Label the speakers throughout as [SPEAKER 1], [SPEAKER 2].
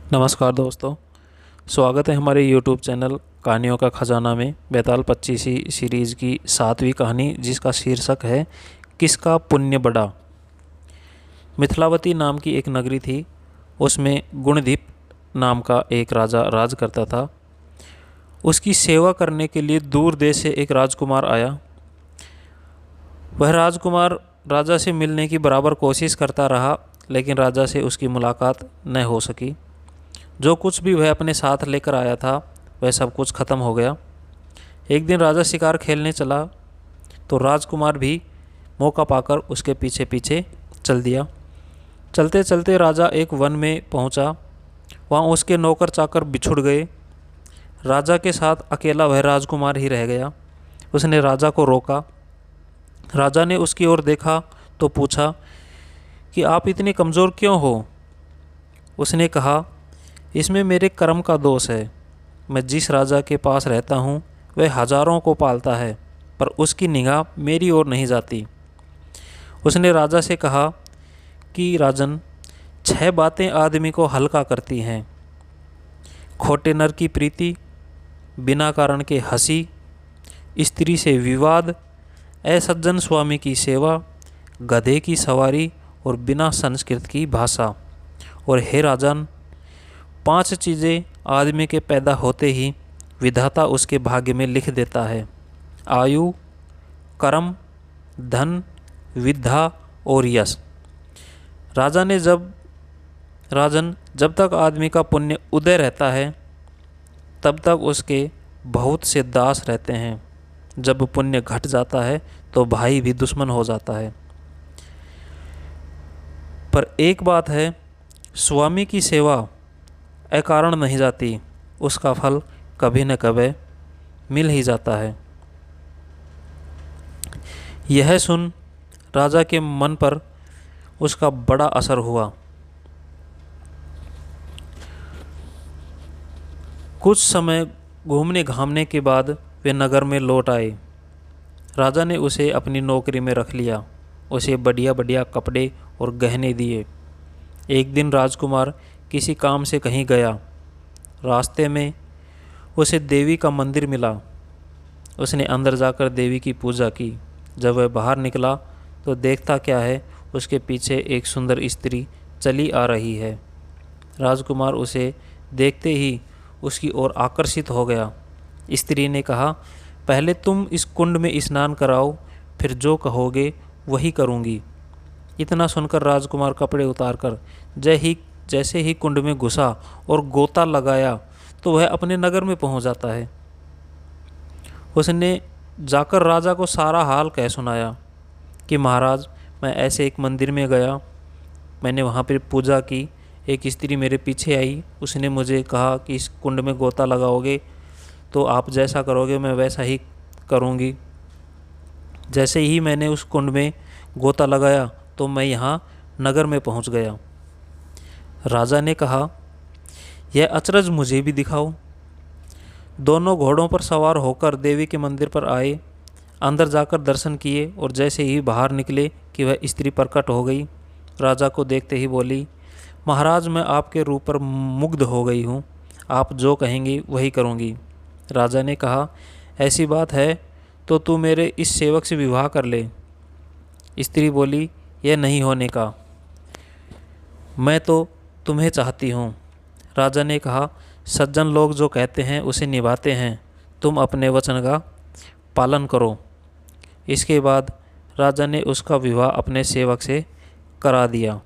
[SPEAKER 1] नमस्कार दोस्तों। स्वागत है हमारे YouTube चैनल कहानियों का खजाना में बेताल 25वीं सीरीज़ की 7वीं कहानी, जिसका शीर्षक है किसका पुण्य बड़ा। मिथिलावती नाम की एक नगरी थी। उसमें गुणदीप नाम का एक राजा राज करता था। उसकी सेवा करने के लिए दूर देश से एक राजकुमार आया। वह राजकुमार राजा से मिलने की बराबर कोशिश करता रहा, लेकिन राजा से उसकी मुलाकात न हो सकी। जो कुछ भी वह अपने साथ लेकर आया था वह सब कुछ खत्म हो गया। एक दिन राजा शिकार खेलने चला तो राजकुमार भी मौका पाकर उसके पीछे पीछे चल दिया। चलते चलते राजा एक वन में पहुंचा। वहां उसके नौकर चाकर बिछुड़ गए। राजा के साथ अकेला वह राजकुमार ही रह गया। उसने राजा को रोका। राजा ने उसकी ओर देखा तो पूछा कि आप इतने कमज़ोर क्यों हो। उसने कहा, इसमें मेरे कर्म का दोष है। मैं जिस राजा के पास रहता हूँ वह हजारों को पालता है, पर उसकी निगाह मेरी ओर नहीं जाती। उसने राजा से कहा कि राजन, 6 बातें आदमी को हल्का करती हैं: खोटे नर की प्रीति, बिना कारण के हंसी, स्त्री से विवाद, असज्जन स्वामी की सेवा, गधे की सवारी और बिना संस्कृत की भाषा। और हे राजन, 5 चीज़ें आदमी के पैदा होते ही विधाता उसके भाग्य में लिख देता है: आयु, कर्म, धन, विद्या और यश। राजन, जब तक आदमी का पुण्य उदय रहता है तब तक उसके बहुत से दास रहते हैं। जब पुण्य घट जाता है तो भाई भी दुश्मन हो जाता है। पर एक बात है, स्वामी की सेवा अकारण नहीं जाती, उसका फल कभी न कभी मिल ही जाता है। यह सुन राजा के मन पर उसका बड़ा असर हुआ। कुछ समय घूमने घामने के बाद वे नगर में लौट आए। राजा ने उसे अपनी नौकरी में रख लिया। उसे बढ़िया बढ़िया कपड़े और गहने दिए। एक दिन राजकुमार किसी काम से कहीं गया। रास्ते में उसे देवी का मंदिर मिला। उसने अंदर जाकर देवी की पूजा की। जब वह बाहर निकला तो देखता क्या है, उसके पीछे एक सुंदर स्त्री चली आ रही है। राजकुमार उसे देखते ही उसकी ओर आकर्षित हो गया। स्त्री ने कहा, पहले तुम इस कुंड में स्नान कराओ, फिर जो कहोगे वही करूँगी। इतना सुनकर राजकुमार कपड़े उतारकर जैसे ही कुंड में घुसा और गोता लगाया तो वह अपने नगर में पहुंच जाता है। उसने जाकर राजा को सारा हाल कह सुनाया कि महाराज, मैं ऐसे एक मंदिर में गया, मैंने वहाँ पर पूजा की। एक स्त्री मेरे पीछे आई। उसने मुझे कहा कि इस कुंड में गोता लगाओगे तो आप जैसा करोगे मैं वैसा ही करूँगी। जैसे ही मैंने उस कुंड में गोता लगाया तो मैं यहाँ नगर में पहुँच गया। राजा ने कहा, यह अचरज मुझे भी दिखाओ। दोनों घोड़ों पर सवार होकर देवी के मंदिर पर आए। अंदर जाकर दर्शन किए और जैसे ही बाहर निकले कि वह स्त्री प्रकट हो गई। राजा को देखते ही बोली, महाराज, मैं आपके रूप पर मुग्ध हो गई हूँ। आप जो कहेंगी वही करूँगी। राजा ने कहा, ऐसी बात है तो तू मेरे इस सेवक से विवाह कर ले। स्त्री बोली, यह नहीं होने का, मैं तो तुम्हें चाहती हूँ। राजा ने कहा, सज्जन लोग जो कहते हैं उसे निभाते हैं, तुम अपने वचन का पालन करो। इसके बाद राजा ने उसका विवाह अपने सेवक से करा दिया।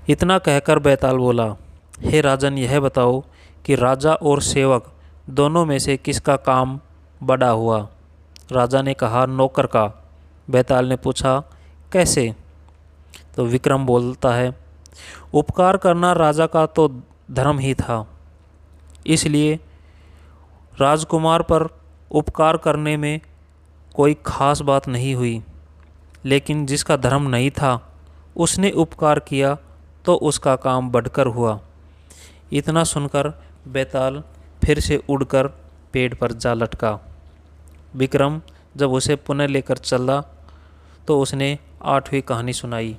[SPEAKER 1] इतना कहकर बैताल बोला, हे राजन, यह बताओ कि राजा और सेवक दोनों में से किसका काम बड़ा हुआ। राजा ने कहा, नौकर का। बैताल ने पूछा, कैसे। तो विक्रम बोलता है, उपकार करना राजा का तो धर्म ही था, इसलिए राजकुमार पर उपकार करने में कोई खास बात नहीं हुई। लेकिन जिसका धर्म नहीं था उसने उपकार किया तो उसका काम बढ़कर हुआ। इतना सुनकर बैताल फिर से उड़कर पेड़ पर जा लटका। विक्रम जब उसे पुनः लेकर चला तो उसने 8वीं कहानी सुनाई।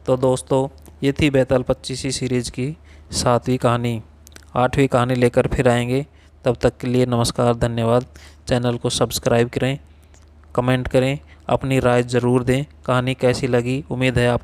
[SPEAKER 1] तो दोस्तों, ये थी बेताल पच्चीसी सीरीज़ की 7वीं कहानी। 8वीं कहानी लेकर फिर आएंगे। तब तक के लिए नमस्कार, धन्यवाद। चैनल को सब्सक्राइब करें, कमेंट करें, अपनी राय ज़रूर दें। कहानी कैसी लगी, उम्मीद है आपको